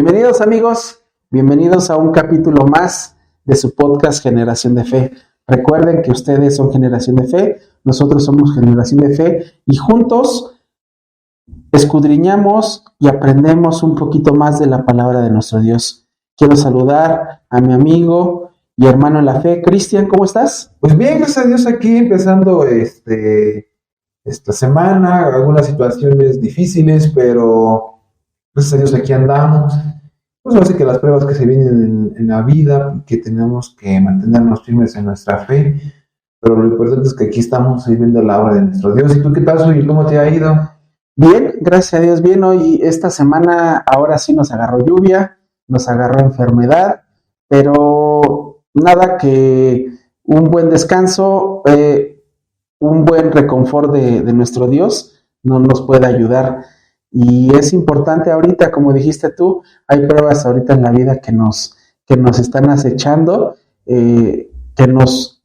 Bienvenidos amigos, bienvenidos a un capítulo más de su podcast Generación de Fe. Recuerden que ustedes son Generación de Fe, nosotros somos Generación de Fe y juntos escudriñamos y aprendemos un poquito más de la palabra de nuestro Dios. Quiero saludar a mi amigo y hermano en la fe, Cristian, ¿cómo estás? Pues bien, gracias a Dios aquí empezando esta semana, algunas situaciones difíciles, pero gracias a Dios aquí andamos. Pues así que las pruebas que se vienen en la vida, que tenemos que mantenernos firmes en nuestra fe, pero lo importante es que aquí estamos viviendo la obra de nuestro Dios. ¿Y tú qué tal, Suy? ¿Cómo te ha ido? Bien, gracias a Dios, bien. Hoy, esta semana, ahora sí nos agarró lluvia, nos agarró enfermedad, pero nada que un buen descanso, un buen reconfort de nuestro Dios no nos puede ayudar. Y es importante ahorita, como dijiste tú, hay pruebas ahorita en la vida que nos están acechando, que nos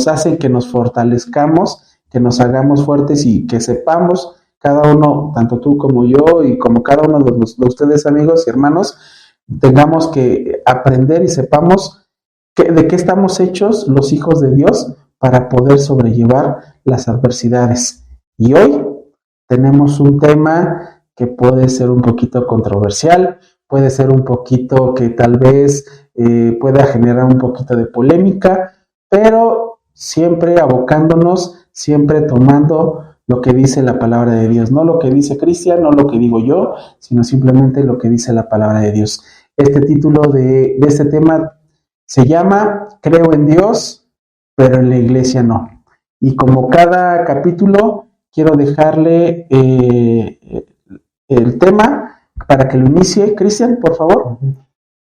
hacen que nos fortalezcamos, que nos hagamos fuertes y que sepamos cada uno, tanto tú como yo y como cada uno de ustedes amigos y hermanos, tengamos que aprender y sepamos de qué estamos hechos los hijos de Dios para poder sobrellevar las adversidades. Y hoy tenemos un tema que puede ser un poquito controversial, puede ser un poquito que tal vez pueda generar un poquito de polémica, pero siempre abocándonos, siempre tomando lo que dice la palabra de Dios, no lo que dice Cristian, no lo que digo yo, sino simplemente lo que dice la palabra de Dios. Este título de este tema se llama Creo en Dios, pero en la iglesia no. Y como cada capítulo, quiero dejarle el tema para que lo inicie. Cristian, por favor.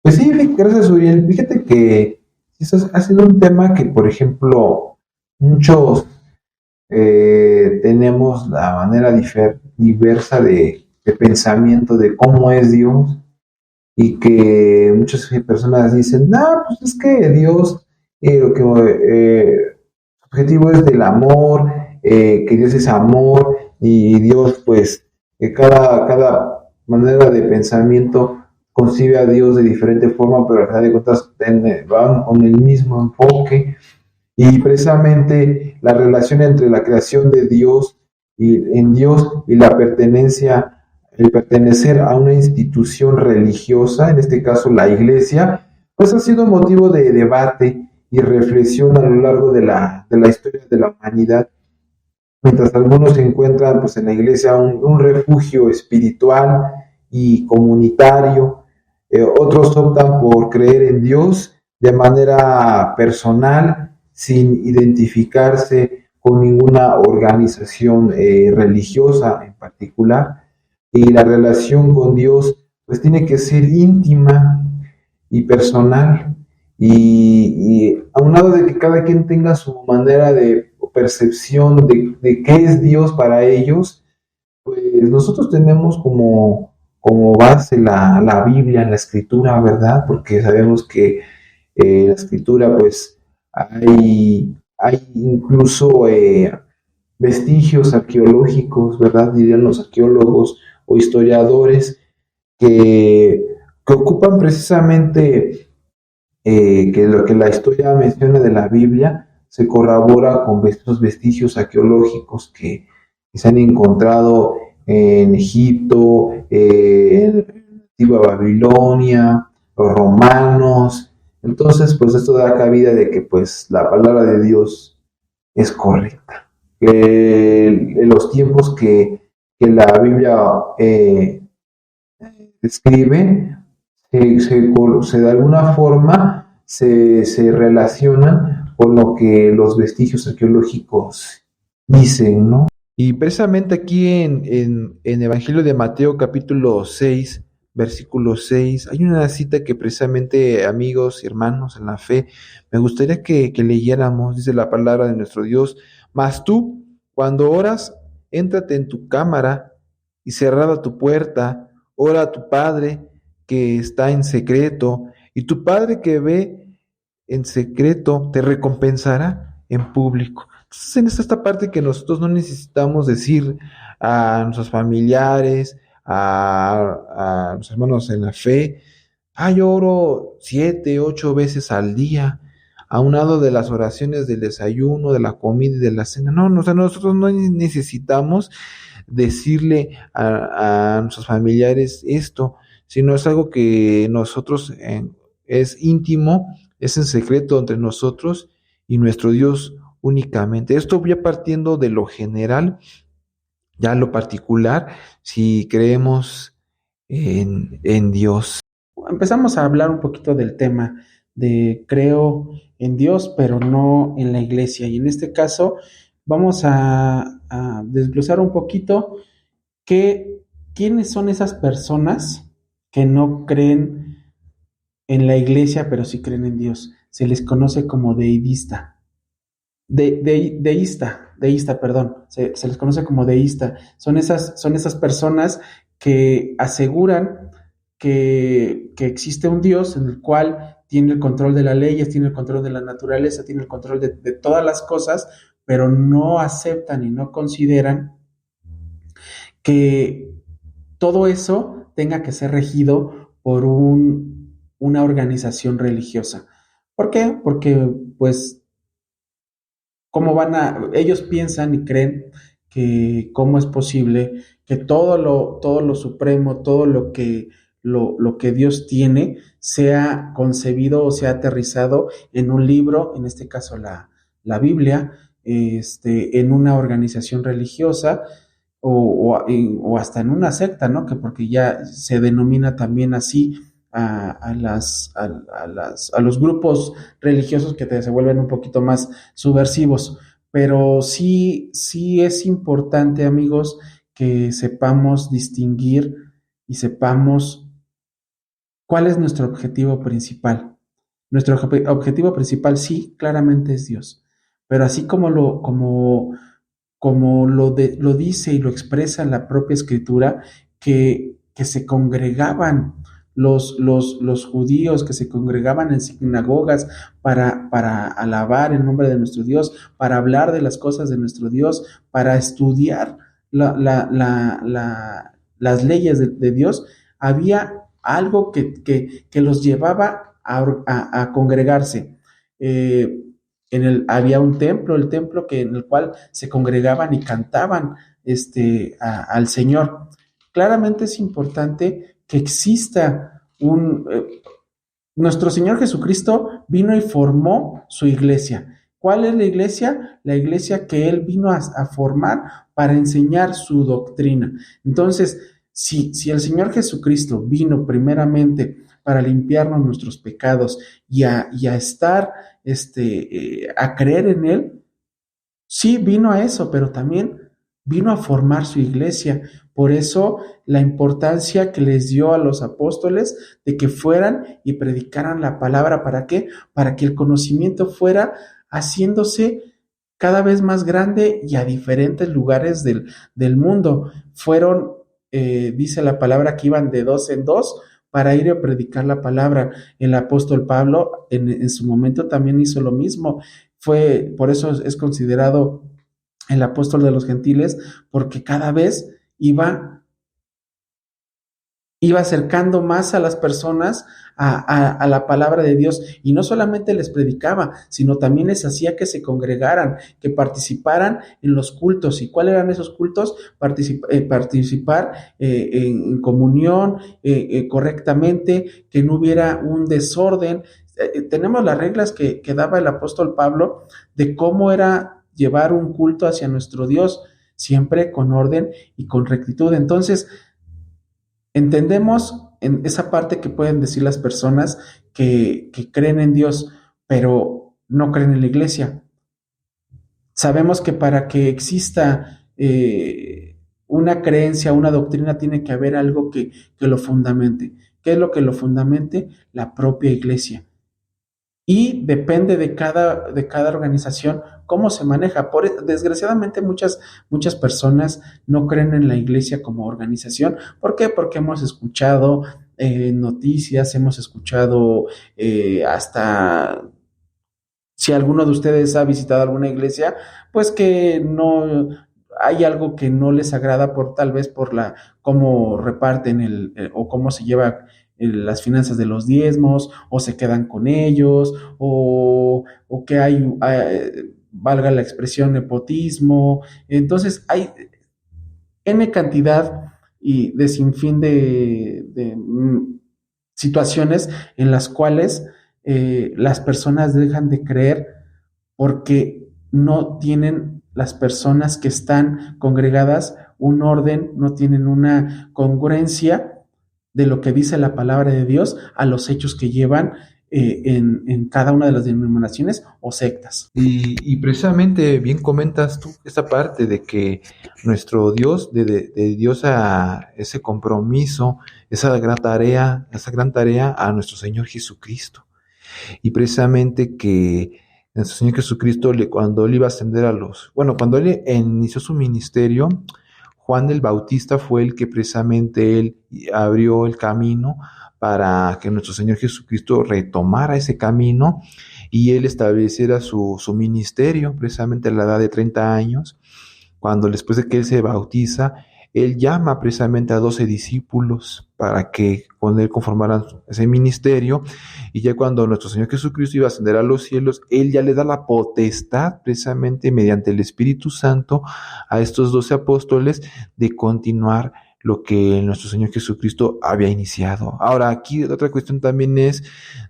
Pues sí, gracias, Uriel. Fíjate que eso ha sido un tema que, por ejemplo, muchos tenemos la manera diversa de pensamiento de cómo es Dios, y que muchas personas dicen, no, pues es que Dios, lo que su objetivo es del amor, que Dios es amor, y Dios, pues, cada manera de pensamiento concibe a Dios de diferente forma, pero al final de cuentas van con el mismo enfoque. Y precisamente la relación entre la creación de Dios y en Dios y la pertenencia, el pertenecer a una institución religiosa, en este caso la iglesia, pues ha sido motivo de debate y reflexión a lo largo de la historia de la humanidad. Mientras algunos encuentran pues en la iglesia un refugio espiritual y comunitario, otros optan por creer en Dios de manera personal, sin identificarse con ninguna organización religiosa en particular. Y la relación con Dios pues tiene que ser íntima y personal, y aunado de que cada quien tenga su manera de percepción de qué es Dios para ellos, pues nosotros tenemos como base la Biblia, la Escritura, ¿verdad? Porque sabemos que la Escritura, pues hay incluso vestigios arqueológicos, ¿verdad? Dirían los arqueólogos o historiadores que ocupan precisamente que lo que la historia menciona de la Biblia se corrobora con estos vestigios arqueológicos que se han encontrado en Egipto, en la antigua Babilonia, los romanos. Entonces, pues esto da cabida de que pues la palabra de Dios es correcta. En los tiempos que la Biblia describe, de alguna forma se relacionan con lo que los vestigios arqueológicos dicen, ¿no? Y precisamente aquí en Evangelio de Mateo capítulo 6, versículo 6, hay una cita que precisamente, amigos y hermanos en la fe, me gustaría que leyéramos. Dice la palabra de nuestro Dios: mas tú, cuando oras, éntrate en tu cámara y cerrada tu puerta, ora a tu Padre que está en secreto, y tu Padre que ve en secreto te recompensará en público. Entonces, en esta parte que nosotros no necesitamos decir a nuestros familiares, a los hermanos en la fe. Yo oro 7, 8 veces al día, a un lado de las oraciones del desayuno, de la comida y de la cena. No, no, o sea, nosotros no necesitamos decirle a nuestros familiares esto, sino es algo que nosotros es íntimo, es en secreto entre nosotros y nuestro Dios únicamente. Esto ya partiendo de lo general, ya lo particular, si creemos en Dios. Empezamos a hablar un poquito del tema de creo en Dios, pero no en la iglesia. Y en este caso vamos a desglosar un poquito quiénes son esas personas que no creen en la iglesia, pero sí creen en Dios. Se les conoce como deísta. Deísta, perdón. Se les conoce como deísta. Son esas personas que aseguran que existe un Dios en el cual tiene el control de las leyes, tiene el control de la naturaleza, tiene el control de todas las cosas, pero no aceptan y no consideran que todo eso tenga que ser regido por una organización religiosa. ¿Por qué? Porque, pues, ellos piensan y creen que cómo es posible que todo lo supremo, todo lo que Dios tiene, sea concebido o sea aterrizado en un libro, en este caso la Biblia, en una organización religiosa o hasta en una secta, ¿no? Que porque ya se denomina también así a los grupos religiosos que se vuelven un poquito más subversivos. Pero sí es importante, amigos, que sepamos distinguir y sepamos cuál es nuestro objetivo principal. Nuestro objetivo principal, sí, claramente es Dios. Pero así como lo dice y lo expresa en la propia escritura, que se congregaban los judíos, que se congregaban en sinagogas para alabar el nombre de nuestro Dios, para hablar de las cosas de nuestro Dios, para estudiar las leyes de Dios. Había algo que los llevaba a congregarse. Había un templo, el templo en el cual se congregaban y cantaban al Señor. Claramente es importante que exista nuestro Señor Jesucristo vino y formó su iglesia. ¿Cuál es la iglesia? La iglesia que Él vino a formar para enseñar su doctrina. Entonces, si el Señor Jesucristo vino primeramente para limpiarnos nuestros pecados y a estar, a creer en Él, sí vino a eso, pero también vino a formar su iglesia. Por eso la importancia que les dio a los apóstoles de que fueran y predicaran la palabra. ¿Para qué? Para que el conocimiento fuera haciéndose cada vez más grande y a diferentes lugares del mundo. Fueron, dice la palabra, que iban de dos en dos para ir a predicar la palabra. El apóstol Pablo en su momento también hizo lo mismo. Por eso es considerado el apóstol de los gentiles, porque cada vez iba acercando más a las personas a la palabra de Dios, y no solamente les predicaba, sino también les hacía que se congregaran, que participaran en los cultos. ¿Y cuáles eran esos cultos? Participar en comunión correctamente, que no hubiera un desorden. Tenemos las reglas que daba el apóstol Pablo de cómo era llevar un culto hacia nuestro Dios, siempre con orden y con rectitud. Entonces, entendemos en esa parte que pueden decir las personas que creen en Dios, pero no creen en la iglesia. Sabemos que para que exista una creencia, una doctrina, tiene que haber algo que lo fundamente. ¿Qué es lo que lo fundamente? La propia iglesia. Y depende de cada organización cómo se maneja. Desgraciadamente muchas personas no creen en la iglesia como organización. ¿Por qué? Porque hemos escuchado noticias, hemos escuchado hasta, si alguno de ustedes ha visitado alguna iglesia, pues que no, hay algo que no les agrada por tal vez por cómo reparten o cómo se lleva las finanzas de los diezmos, o se quedan con ellos, o que valga la expresión, nepotismo. Entonces hay N cantidad y de sinfín de situaciones en las cuales las personas dejan de creer porque no tienen las personas que están congregadas un orden, no tienen una congruencia de lo que dice la palabra de Dios a los hechos que llevan en cada una de las denominaciones o sectas. Y precisamente bien comentas tú esta parte de que nuestro Dios, de Dios a ese compromiso, esa gran tarea a nuestro Señor Jesucristo. Y precisamente que nuestro Señor Jesucristo, cuando Él iba a ascender cuando Él inició su ministerio, Juan el Bautista fue el que precisamente Él abrió el camino para que nuestro Señor Jesucristo retomara ese camino y Él estableciera su ministerio precisamente a la edad de 30 años, cuando después de que Él se bautiza, Él llama precisamente a 12 discípulos para que con Él conformaran ese ministerio, y ya cuando nuestro Señor Jesucristo iba a ascender a los cielos, Él ya le da la potestad precisamente mediante el Espíritu Santo a estos 12 apóstoles de continuar lo que nuestro Señor Jesucristo había iniciado. Ahora, aquí otra cuestión también es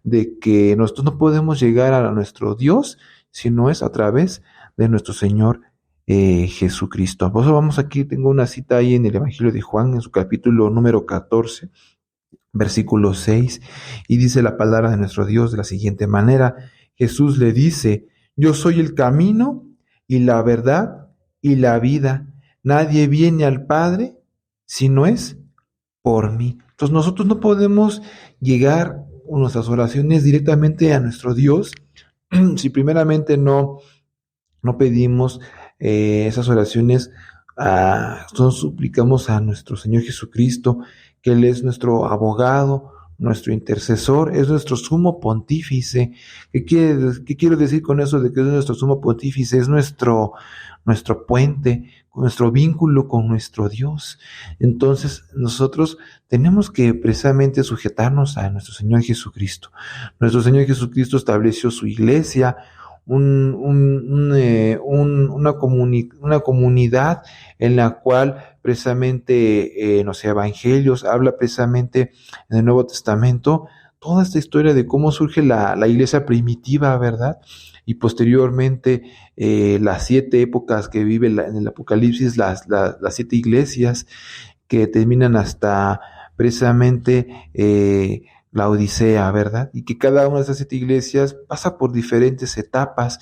de que nosotros no podemos llegar a nuestro Dios si no es a través de nuestro Señor Jesucristo. Por eso vamos aquí, tengo una cita ahí en el Evangelio de Juan, en su capítulo número 14, versículo 6, y dice la palabra de nuestro Dios de la siguiente manera: Jesús le dice: yo soy el camino y la verdad y la vida. Nadie viene al Padre si no es por mí. Entonces nosotros no podemos llegar con nuestras oraciones directamente a nuestro Dios si primeramente no pedimos esas oraciones, suplicamos a nuestro Señor Jesucristo, que Él es nuestro abogado, nuestro intercesor, es nuestro sumo pontífice. ¿Qué quiero decir con eso de que es nuestro sumo pontífice? Es nuestro puente, nuestro vínculo con nuestro Dios. Entonces nosotros tenemos que precisamente sujetarnos a nuestro Señor Jesucristo. Nuestro Señor Jesucristo estableció su iglesia, una comunidad en la cual precisamente en los evangelios habla precisamente en el Nuevo Testamento toda esta historia de cómo surge la iglesia primitiva, ¿verdad? Y posteriormente las 7 épocas que vive en el Apocalipsis, las 7 iglesias que terminan hasta precisamente la Odisea, ¿verdad? Y que cada una de esas 7 iglesias pasa por diferentes etapas,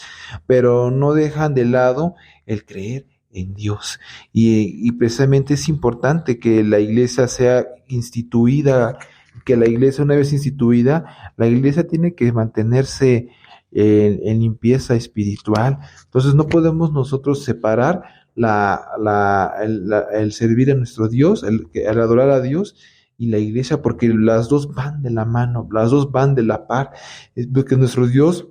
pero no dejan de lado el creer en Dios. Y precisamente es importante que la iglesia sea instituida, que la iglesia, una vez instituida, la iglesia tiene que mantenerse en limpieza espiritual. Entonces no podemos nosotros separar el servir a nuestro Dios, el adorar a Dios y la iglesia, porque las dos van de la mano, las dos van de la par. Es porque nuestro Dios,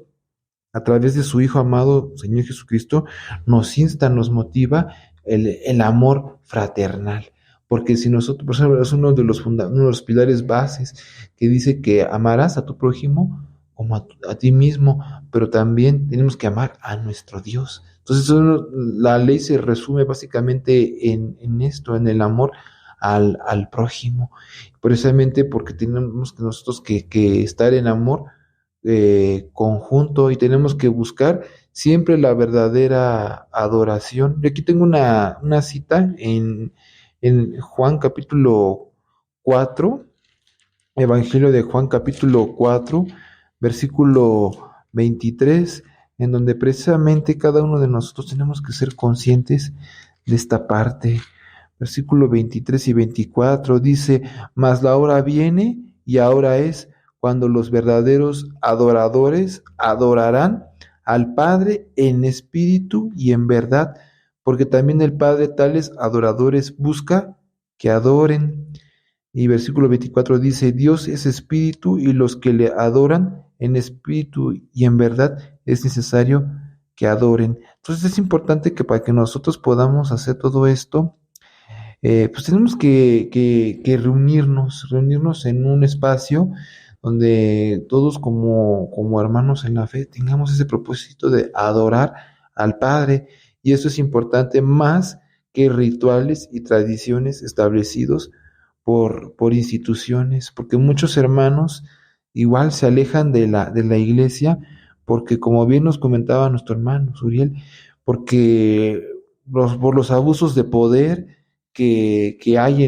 a través de su Hijo amado, Señor Jesucristo, nos insta, nos motiva el amor fraternal. Porque si nosotros, por ejemplo, es uno de los pilares bases que dice que amarás a tu prójimo como a ti mismo, pero también tenemos que amar a nuestro Dios. Entonces la ley se resume básicamente en esto, en el amor al prójimo, precisamente porque tenemos que nosotros que estar en amor conjunto, y tenemos que buscar siempre la verdadera adoración. Yo aquí tengo una cita en Juan capítulo 4, Evangelio de Juan capítulo 4, versículo 23, en donde precisamente cada uno de nosotros tenemos que ser conscientes de esta parte. Versículo 23 y 24 dice: mas la hora viene y ahora es cuando los verdaderos adoradores adorarán al Padre en espíritu y en verdad, porque también el Padre tales adoradores busca que adoren. Y versículo 24 dice: Dios es espíritu, y los que le adoran en espíritu y en verdad es necesario que adoren. Entonces es importante que para que nosotros podamos hacer todo esto, pues tenemos que reunirnos en un espacio donde todos como hermanos en la fe tengamos ese propósito de adorar al Padre. Y eso es importante más que rituales y tradiciones establecidos por instituciones, porque muchos hermanos igual se alejan de la iglesia, porque como bien nos comentaba nuestro hermano Uriel, porque por los abusos de poder que hay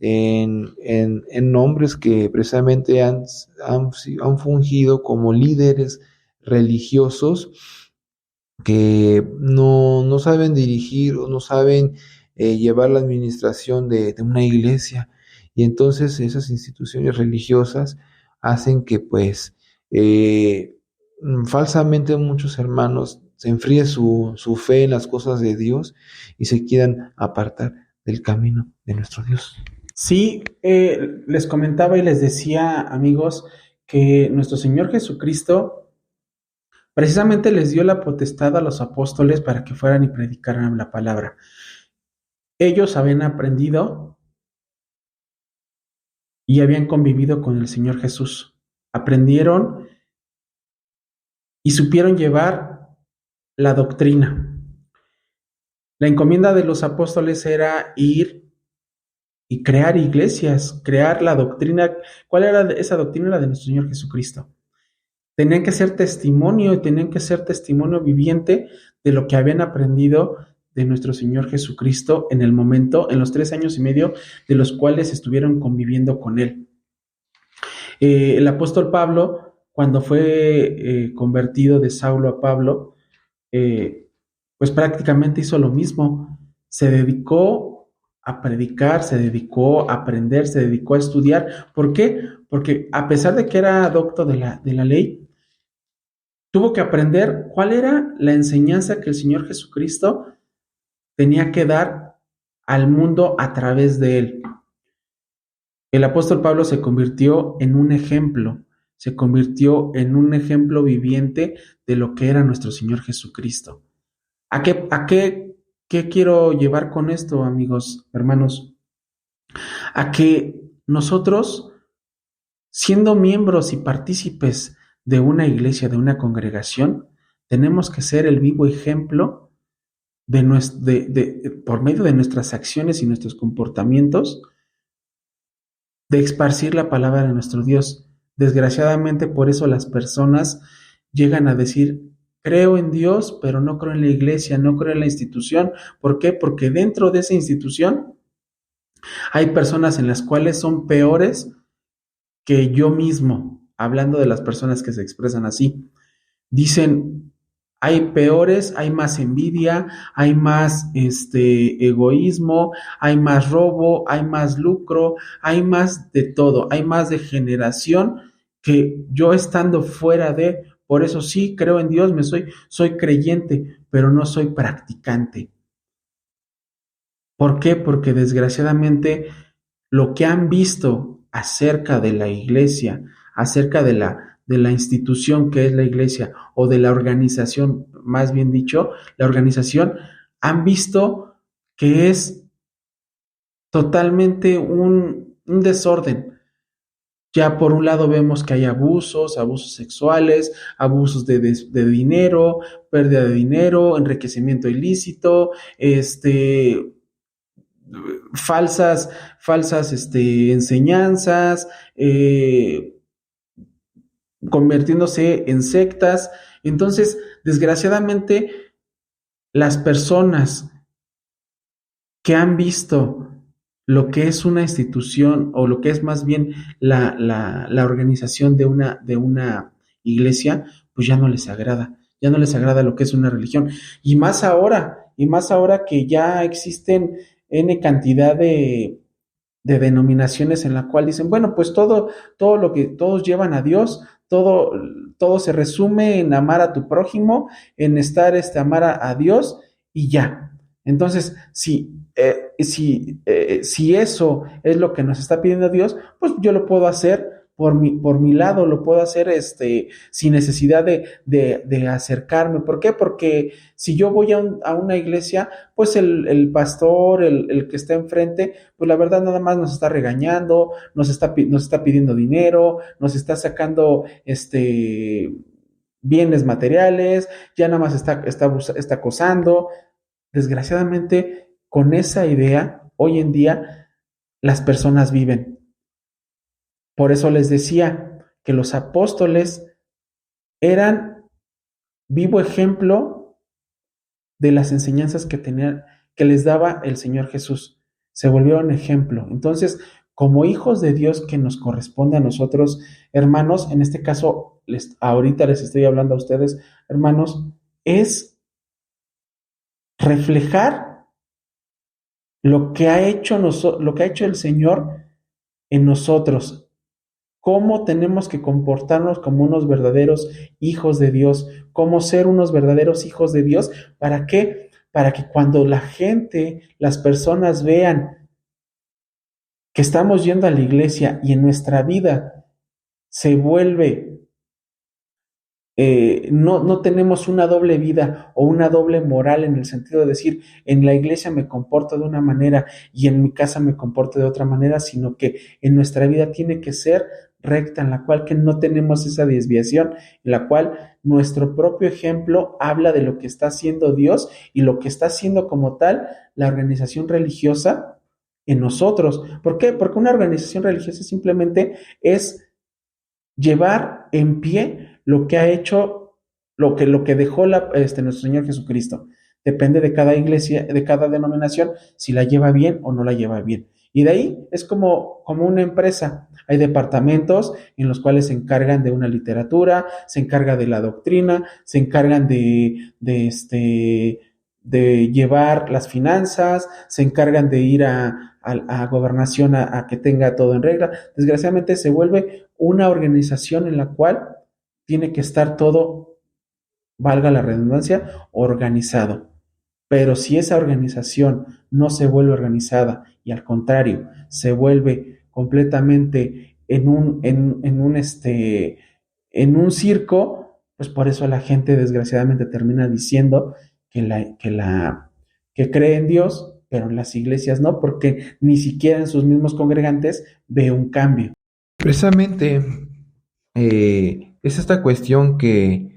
en hombres que precisamente han fungido como líderes religiosos, que no saben dirigir o no saben llevar la administración de una iglesia. Y entonces esas instituciones religiosas hacen que pues falsamente muchos hermanos se enfríe su fe en las cosas de Dios y se quieran apartar del camino de nuestro Dios. Sí, les comentaba y les decía, amigos, que nuestro Señor Jesucristo precisamente les dio la potestad a los apóstoles para que fueran y predicaran la palabra. Ellos habían aprendido y habían convivido con el Señor Jesús. Aprendieron y supieron llevar la doctrina. La encomienda de los apóstoles era ir y crear iglesias, crear la doctrina. ¿Cuál era esa doctrina? La de nuestro Señor Jesucristo. Tenían que ser testimonio y tenían que ser testimonio viviente de lo que habían aprendido de nuestro Señor Jesucristo en el momento, en los 3 años y medio de los cuales estuvieron conviviendo con Él. El apóstol Pablo, cuando fue convertido de Saulo a Pablo, pues prácticamente hizo lo mismo. Se dedicó a predicar, se dedicó a aprender, se dedicó a estudiar. ¿Por qué? Porque a pesar de que era docto de la ley, tuvo que aprender cuál era la enseñanza que el Señor Jesucristo tenía que dar al mundo a través de él. El apóstol Pablo se convirtió en un ejemplo, se convirtió en un ejemplo viviente de lo que era nuestro Señor Jesucristo. ¿Qué quiero llevar con esto, amigos, hermanos? A que nosotros, siendo miembros y partícipes de una iglesia, de una congregación, tenemos que ser el vivo ejemplo por medio de nuestras acciones y nuestros comportamientos, de esparcir la palabra de nuestro Dios. Desgraciadamente, por eso las personas llegan a decir: creo en Dios, pero no creo en la iglesia, no creo en la institución. ¿Por qué? Porque dentro de esa institución hay personas en las cuales son peores que yo mismo, hablando de las personas que se expresan así. Dicen: hay peores, hay más envidia, hay más egoísmo, hay más robo, hay más lucro, hay más de todo, hay más degeneración que yo estando fuera de. Por eso sí creo en Dios, soy creyente, pero no soy practicante. ¿Por qué? Porque desgraciadamente lo que han visto acerca de la iglesia, acerca de la institución que es la iglesia, o de la organización, más bien dicho, la organización, han visto que es totalmente un desorden. Ya por un lado vemos que hay abusos sexuales, abusos de dinero, pérdida de dinero, enriquecimiento ilícito, falsas enseñanzas, convirtiéndose en sectas. Entonces, desgraciadamente, las personas que han visto lo que es una institución, o lo que es más bien la organización de una iglesia, pues ya no les agrada lo que es una religión. Y más ahora que ya existen N cantidad de denominaciones en la cual dicen: bueno, pues todo lo que todos llevan a Dios, todo se resume en amar a tu prójimo, en amar a Dios y ya. Entonces, si eso es lo que nos está pidiendo Dios, pues yo lo puedo hacer por mi lado, lo puedo hacer sin necesidad de acercarme. ¿Por qué? Porque si yo voy a una iglesia, pues el pastor, el que está enfrente, pues la verdad nada más nos está regañando, nos está pidiendo dinero, nos está sacando bienes materiales, ya nada más está acosando. Desgraciadamente, con esa idea, hoy en día las personas viven. Por eso les decía que los apóstoles eran vivo ejemplo de las enseñanzas que les daba el Señor Jesús. Se volvieron ejemplo. Entonces, como hijos de Dios que nos corresponde a nosotros, hermanos, en este caso, ahorita les estoy hablando a ustedes, hermanos, es reflejar lo que ha hecho el Señor en nosotros, cómo tenemos que comportarnos como unos verdaderos hijos de Dios, cómo ser unos verdaderos hijos de Dios. ¿Para qué? Para que cuando la gente, las personas vean que estamos yendo a la iglesia y en nuestra vida se vuelve no tenemos una doble vida o una doble moral, en el sentido de decir, en la iglesia me comporto de una manera y en mi casa me comporto de otra manera, sino que en nuestra vida tiene que ser recta, en la cual que no tenemos esa desviación, en la cual nuestro propio ejemplo habla de lo que está haciendo Dios y lo que está haciendo como tal la organización religiosa en nosotros. ¿Por qué? Porque una organización religiosa simplemente es llevar en pie lo que ha hecho, lo que dejó nuestro Señor Jesucristo. Depende de cada iglesia, de cada denominación, si la lleva bien o no la lleva bien. Y de ahí es como una empresa. Hay departamentos en los cuales se encargan de una literatura, se encarga de la doctrina, se encargan de llevar las finanzas, se encargan de ir a gobernación a que tenga todo en regla. Desgraciadamente se vuelve una organización en la cual tiene que estar todo, valga la redundancia, organizado. Pero si esa organización no se vuelve organizada y al contrario se vuelve completamente en un circo, pues por eso la gente desgraciadamente termina diciendo que cree en Dios, pero en las iglesias no, porque ni siquiera en sus mismos congregantes ve un cambio. Precisamente es esta cuestión que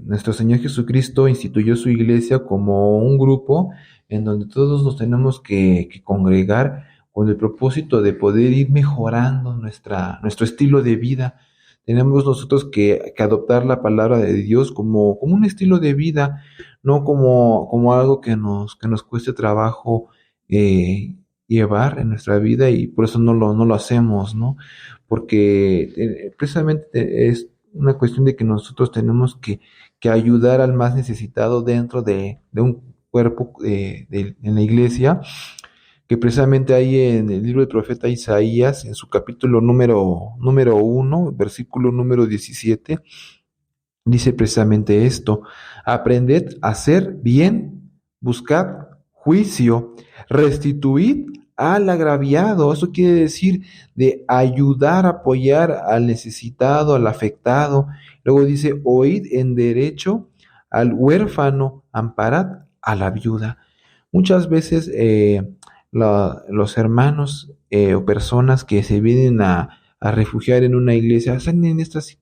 nuestro Señor Jesucristo instituyó su iglesia como un grupo en donde todos nos tenemos que congregar con el propósito de poder ir mejorando nuestro estilo de vida. Tenemos nosotros que adoptar la palabra de Dios como un estilo de vida, no como algo que nos cueste trabajo llevar en nuestra vida, y por eso no lo hacemos, ¿no? Porque precisamente es una cuestión de que nosotros tenemos que ayudar al más necesitado dentro de un cuerpo en la iglesia, que precisamente ahí en el libro del profeta Isaías, en su capítulo número 1, versículo número 17, dice precisamente esto: aprended a hacer bien, buscad juicio, restituid al agraviado. Eso quiere decir de ayudar, apoyar al necesitado, al afectado. Luego dice: oíd en derecho al huérfano, amparad a la viuda. Muchas veces los hermanos o personas que se vienen a refugiar en una iglesia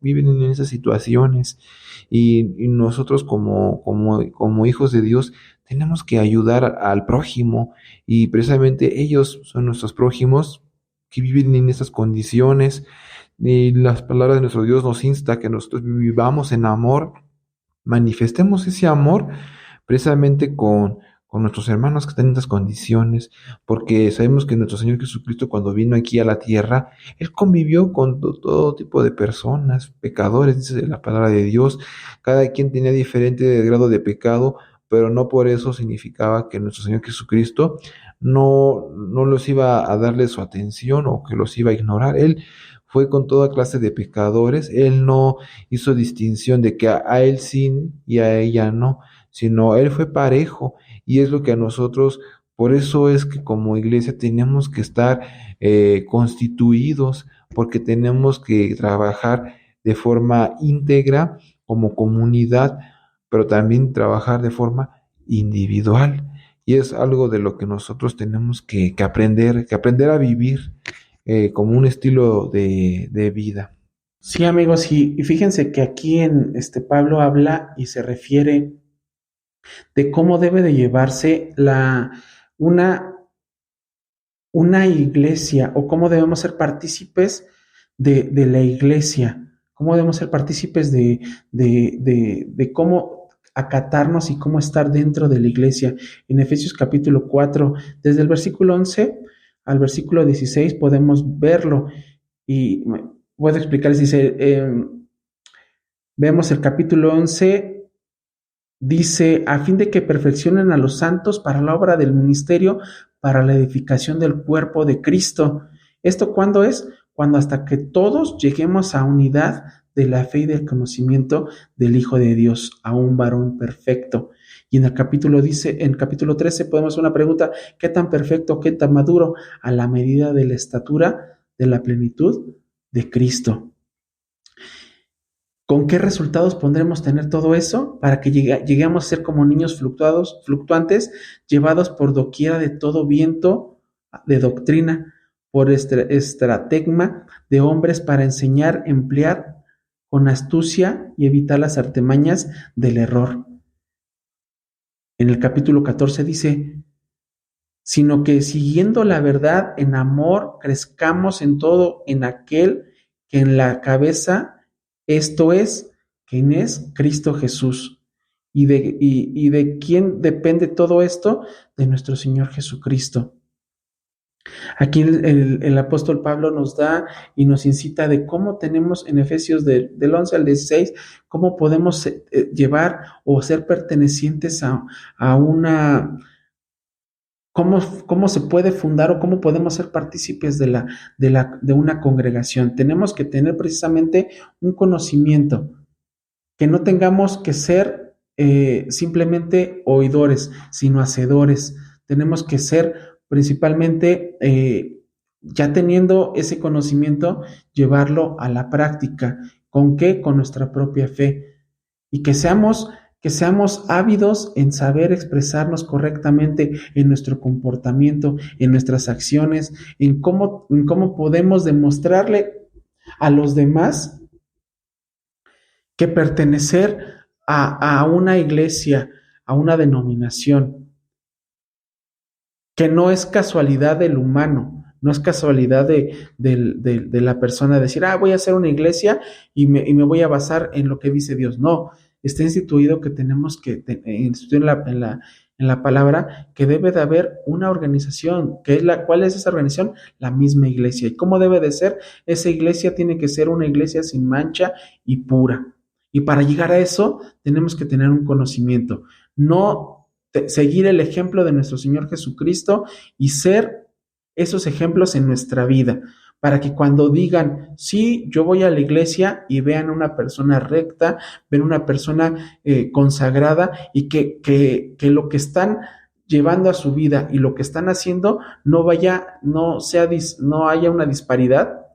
viven en estas situaciones, y nosotros como hijos de Dios tenemos que ayudar al prójimo, y precisamente ellos son nuestros prójimos que viven en estas condiciones. Y las palabras de nuestro Dios nos insta que nosotros vivamos en amor, manifestemos ese amor precisamente con nuestros hermanos que están en estas condiciones, porque sabemos que nuestro Señor Jesucristo, cuando vino aquí a la tierra, Él convivió con todo tipo de personas, pecadores, dice la palabra de Dios. Cada quien tenía diferente grado de pecado, pero no por eso significaba que nuestro Señor Jesucristo no los iba a darle su atención o que los iba a ignorar. Él fue con toda clase de pecadores. Él no hizo distinción de que a él sí y a ella no, sino Él fue parejo. Y es lo que a nosotros, por eso es que como iglesia tenemos que estar constituidos porque tenemos que trabajar de forma íntegra como comunidad, pero también trabajar de forma individual. Y es algo de lo que nosotros tenemos que aprender a vivir como un estilo de vida. Sí, amigos, y fíjense que aquí en Pablo habla y se refiere de cómo debe de llevarse una, una iglesia o cómo debemos ser partícipes de la iglesia, cómo debemos ser partícipes de cómo acatarnos y cómo estar dentro de la iglesia. En Efesios capítulo 4, desde el versículo 11 al versículo 16 podemos verlo y puedo explicarles, dice, vemos el capítulo 11. Dice, a fin de que perfeccionen a los santos para la obra del ministerio, para la edificación del cuerpo de Cristo. ¿Esto cuándo es? Cuando hasta que todos lleguemos a unidad de la fe y del conocimiento del Hijo de Dios, a un varón perfecto. Y en el capítulo dice, en el capítulo 13 podemos hacer una pregunta, ¿qué tan perfecto, qué tan maduro? A la medida de la estatura de la plenitud de Cristo. ¿Con qué resultados podremos tener todo eso? Para que lleguemos a ser como niños fluctuantes, llevados por doquiera de todo viento de doctrina, por estrategma de hombres para enseñar, emplear con astucia y evitar las artimañas del error. En el capítulo 14 dice, sino que siguiendo la verdad en amor, crezcamos en todo en aquel que en la cabeza, esto es, ¿quién es? Cristo Jesús. ¿Y de quién depende todo esto? De nuestro Señor Jesucristo. Aquí el apóstol Pablo nos da y nos incita de cómo tenemos en Efesios del 11 al 16, cómo podemos llevar o ser pertenecientes a una... ¿Cómo se puede fundar o cómo podemos ser partícipes de una congregación? Tenemos que tener precisamente un conocimiento, que no tengamos que ser simplemente oidores, sino hacedores. Tenemos que ser principalmente, ya teniendo ese conocimiento, llevarlo a la práctica. ¿Con qué? Con nuestra propia fe. Y que seamos ávidos en saber expresarnos correctamente en nuestro comportamiento, en nuestras acciones, en cómo podemos demostrarle a los demás que pertenecer a una iglesia, a una denominación, que no es casualidad del humano, no es casualidad de la persona decir, voy a hacer una iglesia y me voy a basar en lo que dice Dios. No, está instituido que tenemos que instituir en la palabra que debe de haber una organización. ¿Cuál es esa organización? La misma iglesia. ¿Y cómo debe de ser? Esa iglesia tiene que ser una iglesia sin mancha y pura. Y para llegar a eso tenemos que tener un conocimiento, no seguir el ejemplo de nuestro Señor Jesucristo y ser esos ejemplos en nuestra vida, para que cuando digan, sí, yo voy a la iglesia y vean una persona recta, ven una persona consagrada y que lo que están llevando a su vida y lo que están haciendo no haya una disparidad,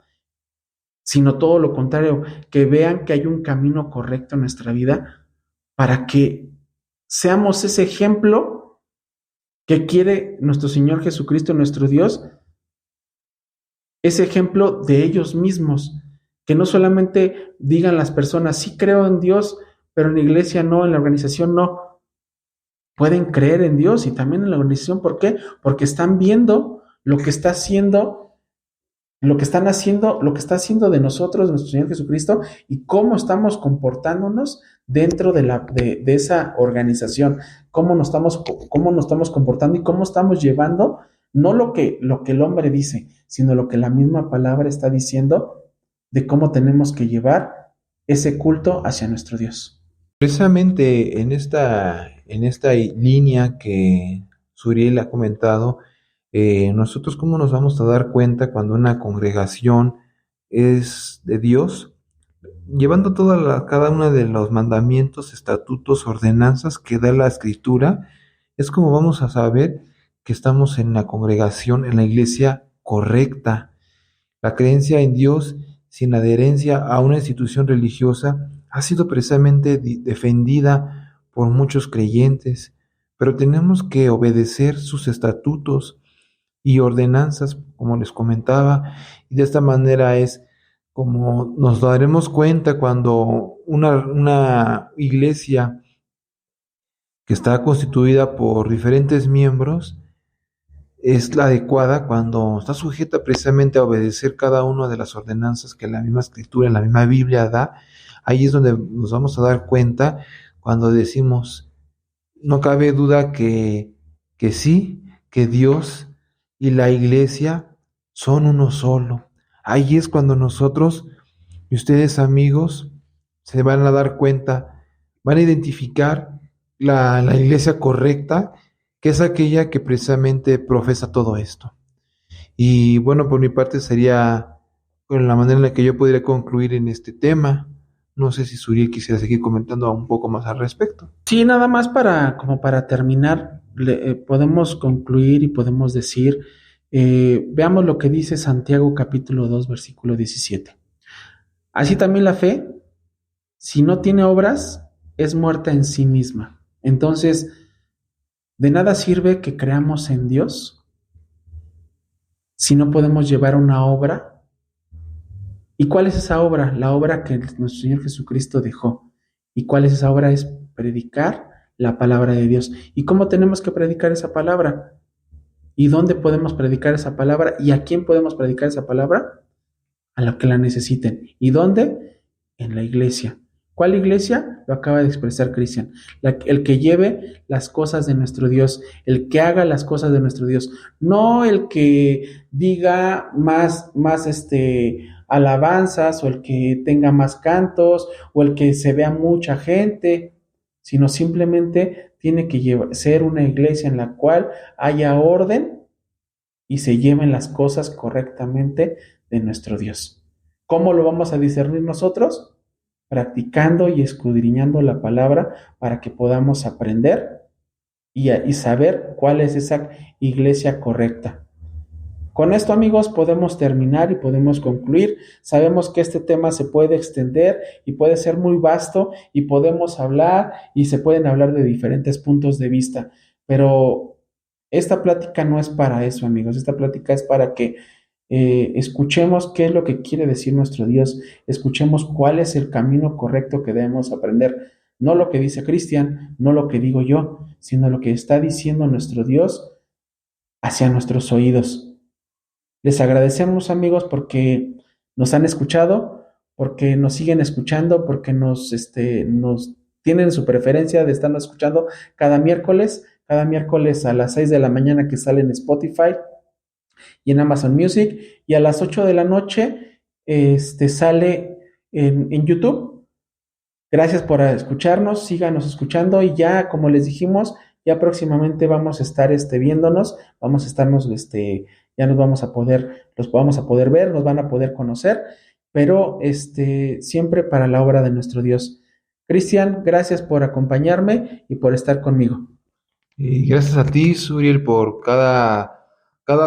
sino todo lo contrario, que vean que hay un camino correcto en nuestra vida para que seamos ese ejemplo que quiere nuestro Señor Jesucristo, nuestro Dios, ese ejemplo de ellos mismos, que no solamente digan las personas, sí creo en Dios, pero en la iglesia no, en la organización no. Pueden creer en Dios y también en la organización. ¿Por qué? Porque están viendo lo que está haciendo, lo que está haciendo de nosotros, nuestro Señor Jesucristo, y cómo estamos comportándonos dentro de esa organización, cómo nos estamos comportando y cómo estamos llevando, no lo que el hombre dice, sino lo que la misma palabra está diciendo de cómo tenemos que llevar ese culto hacia nuestro Dios. Precisamente en esta línea que Suriel ha comentado, nosotros cómo nos vamos a dar cuenta cuando una congregación es de Dios, llevando cada uno de los mandamientos, estatutos, ordenanzas que da la Escritura, es como vamos a saber que estamos en la congregación, en la iglesia correcta. La creencia en Dios sin adherencia a una institución religiosa ha sido precisamente defendida por muchos creyentes, pero tenemos que obedecer sus estatutos y ordenanzas, como les comentaba, y de esta manera es como nos daremos cuenta cuando una iglesia que está constituida por diferentes miembros es la adecuada cuando está sujeta precisamente a obedecer cada una de las ordenanzas que la misma escritura, en la misma Biblia da. Ahí es donde nos vamos a dar cuenta cuando decimos, no cabe duda que sí, que Dios y la iglesia son uno solo. Ahí es cuando nosotros y ustedes, amigos, se van a dar cuenta, van a identificar la iglesia correcta, que es aquella que precisamente profesa todo esto. Y bueno, por mi parte sería con la manera en la que yo podría concluir en este tema. No sé si Suriel quisiera seguir comentando un poco más al respecto. Sí, nada más como para terminar, podemos concluir y podemos decir, veamos lo que dice Santiago capítulo 2 versículo 17. Así también la fe, si no tiene obras, es muerta en sí misma. Entonces, de nada sirve que creamos en Dios si no podemos llevar una obra. ¿Y cuál es esa obra? La obra que nuestro Señor Jesucristo dejó. ¿Y cuál es esa obra? Es predicar la palabra de Dios. ¿Y cómo tenemos que predicar esa palabra? ¿Y dónde podemos predicar esa palabra? ¿Y a quién podemos predicar esa palabra? A los que la necesiten. ¿Y dónde? En la iglesia. ¿Cuál iglesia? Lo acaba de expresar Cristian. El que lleve las cosas de nuestro Dios, el que haga las cosas de nuestro Dios, no el que diga más alabanzas, o el que tenga más cantos, o el que se vea mucha gente, sino simplemente tiene que ser una iglesia en la cual haya orden y se lleven las cosas correctamente de nuestro Dios. ¿Cómo lo vamos a discernir nosotros? Practicando y escudriñando la palabra para que podamos aprender y saber cuál es esa iglesia correcta. Con esto, amigos, podemos terminar y podemos concluir. Sabemos que este tema se puede extender y puede ser muy vasto y podemos hablar y se pueden hablar de diferentes puntos de vista, pero esta plática no es para eso, amigos. Esta plática es para que escuchemos qué es lo que quiere decir nuestro Dios, escuchemos cuál es el camino correcto que debemos aprender, no lo que dice Cristian, no lo que digo yo, sino lo que está diciendo nuestro Dios hacia nuestros oídos. Les agradecemos, amigos, porque nos han escuchado, porque nos siguen escuchando, porque nos tienen su preferencia de estarnos escuchando cada miércoles a las 6 de la mañana, que sale en Spotify y en Amazon Music, y a las 8 de la noche sale en YouTube. Gracias por escucharnos, síganos escuchando, y ya, como les dijimos, ya próximamente vamos a estar viéndonos, vamos a estarnos, ya los vamos a poder ver, nos van a poder conocer, pero siempre para la obra de nuestro Dios. Cristian, gracias por acompañarme y por estar conmigo. Y gracias a ti, Suriel, por cada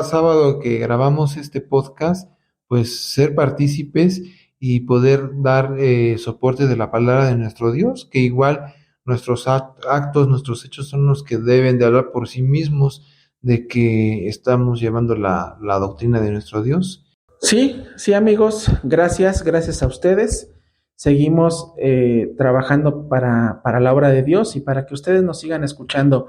sábado que grabamos este podcast, pues ser partícipes y poder dar soporte de la palabra de nuestro Dios, que igual nuestros actos, nuestros hechos son los que deben de hablar por sí mismos de que estamos llevando la doctrina de nuestro Dios. Sí, amigos, gracias a ustedes. Seguimos trabajando para la obra de Dios y para que ustedes nos sigan escuchando.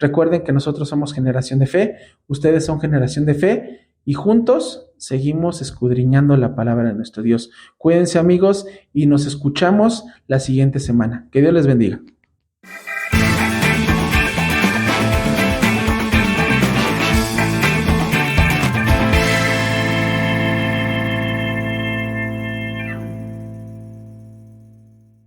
Recuerden que nosotros somos Generación de Fe, ustedes son Generación de Fe, y juntos seguimos escudriñando la palabra de nuestro Dios. Cuídense, amigos, y nos escuchamos la siguiente semana. Que Dios les bendiga.